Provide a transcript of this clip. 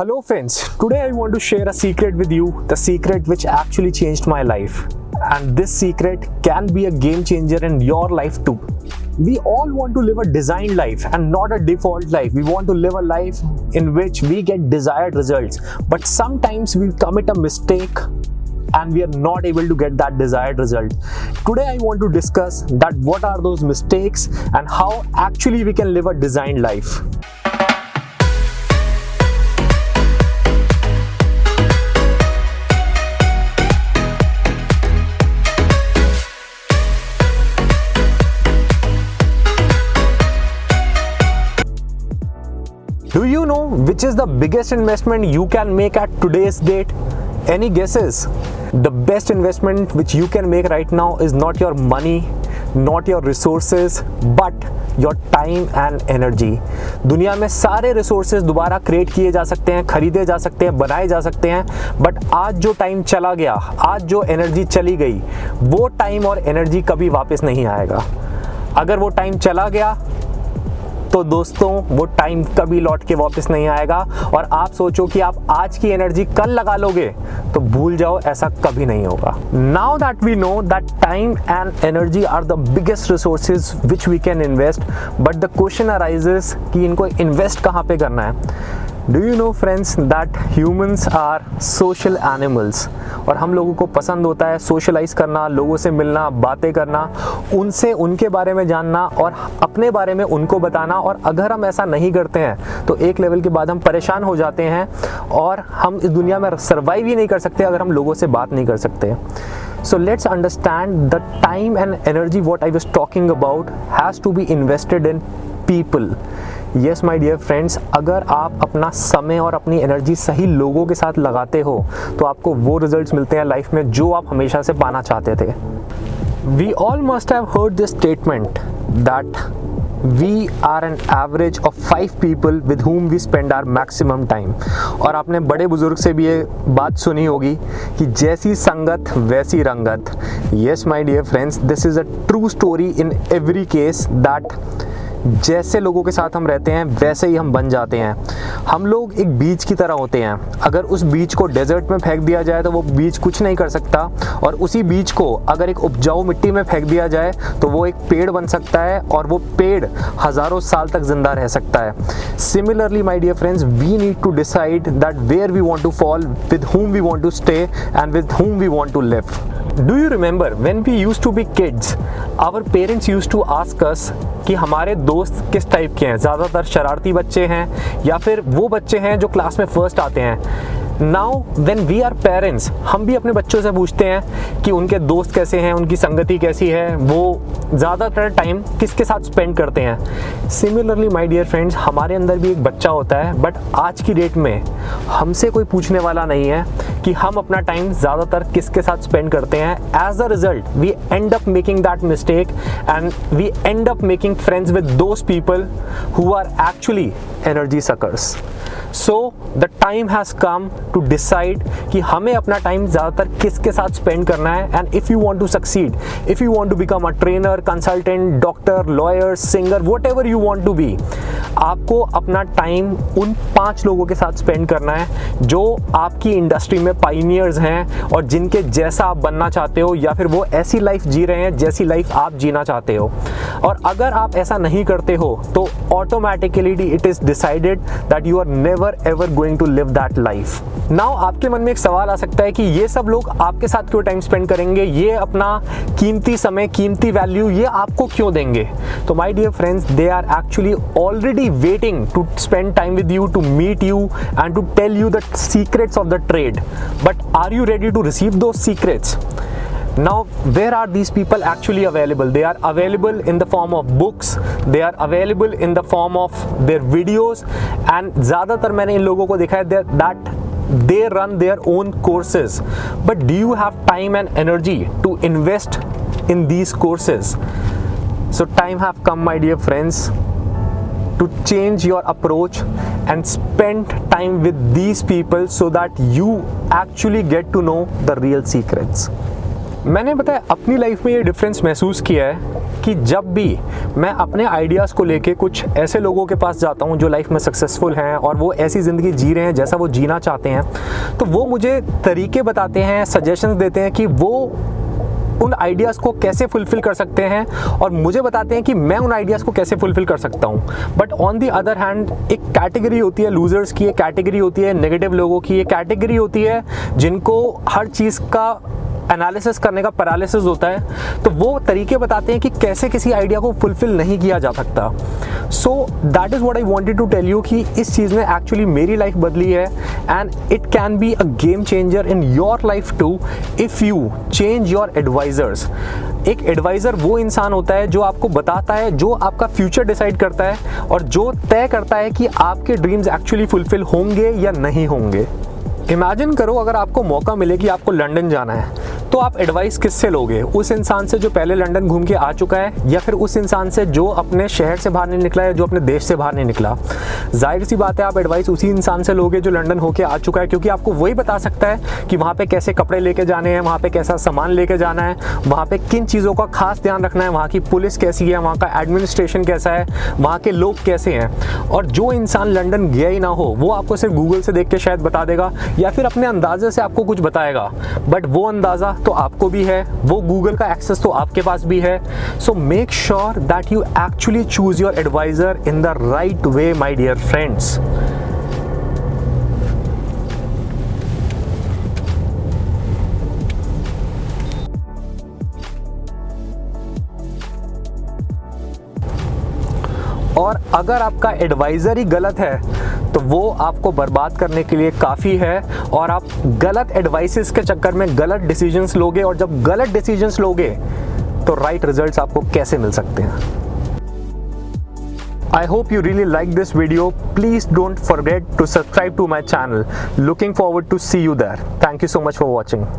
Hello friends, today I want to share a secret with you, the secret which actually changed my life. And this secret can be a game changer in your life too. We all want to live a designed life and not a default life. We want to live a life in which we get desired results. But sometimes we commit a mistake and we are not able to get that desired result. Today I want to discuss that what are those mistakes and how actually we can live a designed life. Do you know which is the biggest investment you can make at today's date? Any guesses? The best investment which you can make right now is not your money, not your resources, but your time and energy. दुनिया में सारे resources दोबारा create किए जा सकते हैं, खरीदे जा सकते हैं, बनाए जा सकते हैं, but आज जो time चला गया, आज जो energy चली गई, वो time और energy कभी वापस नहीं आएगा. अगर वो time चला गया तो दोस्तों वो टाइम कभी लौट के वापस नहीं आएगा और आप सोचो कि आप आज की एनर्जी कल लगा लोगे तो भूल जाओ, ऐसा कभी नहीं होगा. Now that we know that time and energy are the biggest resources which we can invest, but the question arises कि इनको इन्वेस्ट कहाँ पे करना है. Do you know friends that humans are social animals, और हम लोगों को पसंद होता है सोशलाइज करना, लोगों से मिलना, बातें करना, उनसे उनके बारे में जानना और अपने बारे में उनको बताना. और अगर हम ऐसा नहीं करते हैं तो एक लेवल के बाद हम परेशान हो जाते हैं और हम इस दुनिया में सर्वाइव ही नहीं कर सकते अगर हम लोगों से बात नहीं कर सकते. So let's understand the time and energy what I was talking about has to be invested in people. Yes my dear friends, अगर आप अपना समय और अपनी एनर्जी सही लोगों के साथ लगाते हो तो आपको वो रिजल्ट्स मिलते हैं लाइफ में जो आप हमेशा से पाना चाहते थे. We all must have heard this statement that we are an average of 5 people with whom we spend our maximum time. और आपने बड़े बुजुर्ग से भी ये बात सुनी होगी कि जैसी संगत वैसी रंगत. Yes my dear friends, this is a true story in every case that जैसे लोगों के साथ हम रहते हैं वैसे ही हम बन जाते हैं. हम लोग एक बीज की तरह होते हैं. अगर उस बीज को डेजर्ट में फेंक दिया जाए तो वो बीज कुछ नहीं कर सकता, और उसी बीज को अगर एक उपजाऊ मिट्टी में फेंक दिया जाए तो वो एक पेड़ बन सकता है और वो पेड़ हज़ारों साल तक जिंदा रह सकता है. Similarly my dear friends, we need to decide that where we want to fall, with whom we want to stay and with whom we want to live. Do you remember when we used to be kids, our parents used to ask us कि हमारे दोस्त किस type के हैं. ज़्यादातर शरारती बच्चे हैं या फिर वो बच्चे हैं जो क्लास में फर्स्ट आते हैं. Now when we are parents, हम भी अपने बच्चों से पूछते हैं कि उनके दोस्त कैसे हैं, उनकी संगति कैसी है, वो ज़्यादातर टाइम किसके साथ स्पेंड करते हैं. सिमिलरली माय डियर फ्रेंड्स, हमारे अंदर भी एक बच्चा होता है, बट आज की डेट में हमसे कोई पूछने वाला नहीं है कि हम अपना टाइम ज़्यादातर किसके साथ स्पेंड करते हैं. As a result we end up making that mistake and we end up making friends with those people who are actually energy suckers. So the time has come to decide कि हमें अपना time ज़्यादातर किसके साथ spend करना है. And if you want to succeed, if you want to become a trainer, consultant, doctor, lawyer, singer, whatever you want to be, आपको अपना टाइम उन 5 लोगों के साथ स्पेंड करना है जो आपकी इंडस्ट्री में पाइनियर्स हैं और जिनके जैसा आप बनना चाहते हो, या फिर वो ऐसी लाइफ जी रहे हैं जैसी लाइफ आप जीना चाहते हो. और अगर आप ऐसा नहीं करते हो तो automatically it is decided that you are never ever going to live that life. Now आपके मन में एक सवाल आ सकता है कि ये सब लोग आपके साथ क्यों टाइम स्पेंड करेंगे, ये अपना कीमती समय, कीमती वैल्यू ये आपको क्यों देंगे. तो my dear friends, they are actually already waiting to spend time with you, to meet you and to tell you the secrets of the trade. But are you ready to receive those secrets? Now where are these people actually available? They are available in the form of books, they are available in the form of their videos, and ज़्यादातर मैंने इन लोगों को देखा है that they run their own courses. But do you have time and energy to invest in these courses? So time have come my dear friends to change your approach and spend time with these people so that you actually get to know the real secrets. मैंने बताया अपनी life में ये difference महसूस किया है कि जब भी मैं अपने आइडियाज़ को लेके कुछ ऐसे लोगों के पास जाता हूँ जो लाइफ में सक्सेसफुल हैं और वो ऐसी ज़िंदगी जी रहे हैं जैसा वो जीना चाहते हैं, तो वो मुझे तरीके बताते हैं, सजेशंस देते हैं कि वो उन आइडियाज़ को कैसे फुलफ़िल कर सकते हैं और मुझे बताते हैं कि मैं उन आइडियाज़ को कैसे फुलफ़िल कर सकता हूँ। But on the other hand एक कैटेगरी होती है लूज़र्स की, एक कैटेगरी होती है नेगेटिव लोगों की, एक कैटेगरी होती है जिनको हर चीज़ का एनालिसिस करने का पैरालिसिस होता है। तो वो तरीके बताते हैं कि कैसे किसी आइडिया को फुलफ़िल नहीं किया जा सकता। So that is what I wanted to tell you कि इस चीज़ ने एक्चुअली मेरी लाइफ बदली है and it can be a game changer in your life too if you change your advisors. एक एडवाइज़र वो इंसान होता है जो आपको बताता है, जो आपका फ्यूचर डिसाइड करता है और जो तय करता है कि आपके ड्रीम्स एक्चुअली फुलफ़िल होंगे या नहीं होंगे। इमेजिन करो अगर आपको मौका मिले कि आपको लंदन जाना है, तो आप एडवाइस किससे लोगे? उस इंसान से जो पहले लंदन घूम के आ चुका है या फिर उस इंसान से जो अपने शहर से बाहर नहीं निकला है, जो अपने देश से बाहर नहीं निकला? जाहिर सी बात है आप एडवाइस उसी इंसान से लोगे जो लंदन होके आ चुका है, क्योंकि आपको वही बता सकता है कि वहाँ पे कैसे कपड़े लेके जाने हैं, वहाँ पे कैसा सामान लेके जाना है, वहाँ पे किन चीज़ों का खास ध्यान रखना है, वहाँ की पुलिस कैसी है, वहाँ का एडमिनिस्ट्रेशन कैसा है, वहाँ के लोग कैसे हैं। और जो इंसान लंदन गया ही ना हो वो आपको सिर्फ गूगल से देख के शायद बता देगा या फिर अपने अंदाजे से आपको कुछ बताएगा, बट वो अंदाज़ा तो आपको भी है, वो गूगल का एक्सेस तो आपके पास भी है। So make sure that you actually choose your advisor in the right way my dear friends. और अगर आपका एडवाइज़र ही गलत है तो वो आपको बर्बाद करने के लिए काफ़ी है और आप गलत एडवाइसेस के चक्कर में गलत डिसीजंस लोगे और जब गलत डिसीजंस लोगे तो राइट रिजल्ट्स आपको कैसे मिल सकते हैं। I hope you really like this video. Please don't forget to subscribe to my channel. Looking forward to see you there. Thank you so much for watching.